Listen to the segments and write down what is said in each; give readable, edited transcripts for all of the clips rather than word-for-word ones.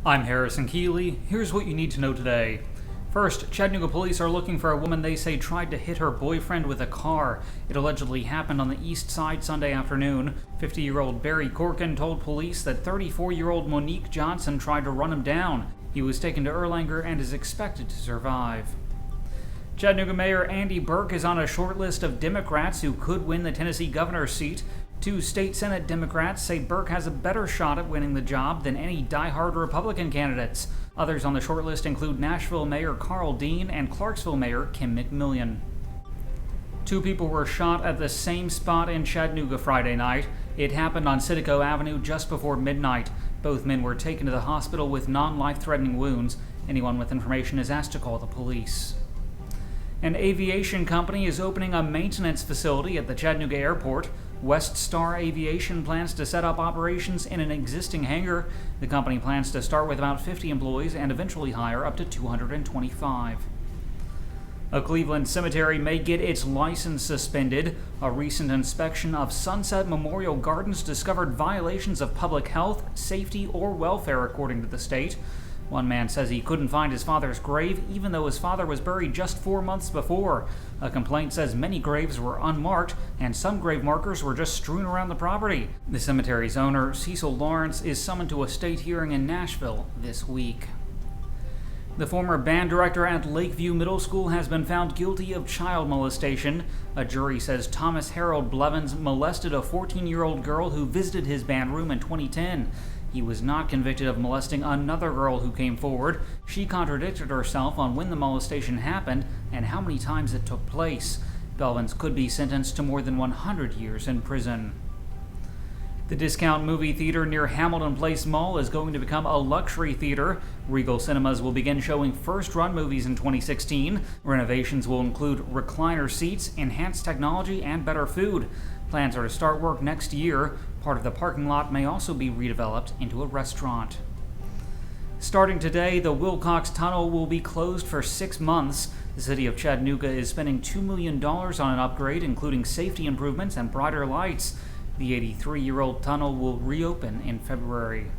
I'm Harrison Keeley. Here's what you need to know today. First, Chattanooga police are looking for a woman they say tried to hit her boyfriend with a car. It allegedly happened on the Eastside Sunday afternoon. 50-year-old Barry Corckan told police that 34-year-old Moniek Johnson tried to run him down. He was taken to Erlanger and is expected to survive. Chattanooga Mayor Andy Berke is on a short list of Democrats who could win the Tennessee governor's seat. Two state Senate Democrats say Berke has a better shot at winning the job than any die-hard Republican candidates. Others on the short list include Nashville Mayor Karl Dean and Clarksville Mayor Kim McMillan. Two people were shot at the same spot in Chattanooga Friday night. It happened on Citico Avenue just before midnight. Both men were taken to the hospital with non-life-threatening wounds. Anyone with information is asked to call the police. An aviation company is opening a maintenance facility at the Chattanooga airport. West Star Aviation plans to set up operations in an existing hangar. The company plans to start with about 50 employees and eventually hire up to 225. A Cleveland cemetery may get its license suspended. A recent inspection of Sunset Memorial Gardens discovered violations of public health, safety, or welfare, according to the state. One man says he couldn't find his father's grave, even though his father was buried just 4 months before. A complaint says many graves were unmarked, and some grave markers were just strewn around the property. The cemetery's owner, Cecil Lawrence, is summoned to a state hearing in Nashville this week. The former band director at Lakeview Middle School has been found guilty of child molestation. A jury says Thomas Harold Blevins molested a 14-year-old girl who visited his band room in 2010. He was not convicted of molesting another girl who came forward. She contradicted herself on when the molestation happened and how many times it took place. Blevins could be sentenced to more than 100 years in prison. The Discount Movie Theater near Hamilton Place Mall is going to become a luxury theater. Regal Cinemas will begin showing first-run movies in 2016. Renovations will include recliner seats, enhanced technology, and better food. Plans are to start work next year. Part of the parking lot may also be redeveloped into a restaurant. Starting today, the Wilcox Tunnel will be closed for 6 months. The city of Chattanooga is spending $2 million on an upgrade, including safety improvements and brighter lights. The 83-year-old tunnel will reopen in February.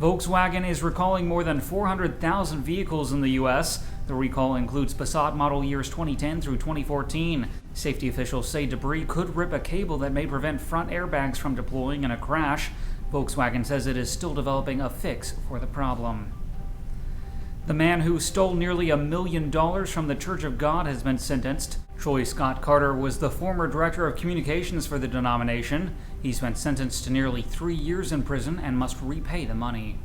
Volkswagen is recalling more than 400,000 vehicles in the U.S. The recall includes Passat model years 2010 through 2014. Safety officials say debris could rip a cable that may prevent front airbags from deploying in a crash. Volkswagen says it is still developing a fix for the problem. The man who stole nearly $1 million from the Church of God has been sentenced. Troy Scott Carter was the former director of communications for the denomination. He's been sentenced to nearly 3 years in prison and must repay the money.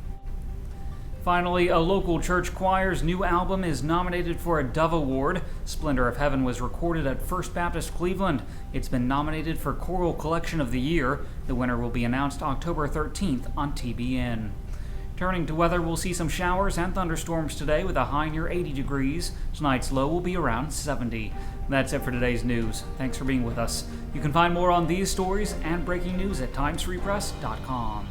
Finally, a local church choir's new album is nominated for a Dove Award. Splendor of Heaven was recorded at First Baptist Cleveland. It's been nominated for Choral Collection of the Year. The winner will be announced October 13th on TBN. Turning to weather, we'll see some showers and thunderstorms today with a high near 80 degrees. Tonight's low will be around 70. That's it for today's news. Thanks for being with us. You can find more on these stories and breaking news at timesfreepress.com.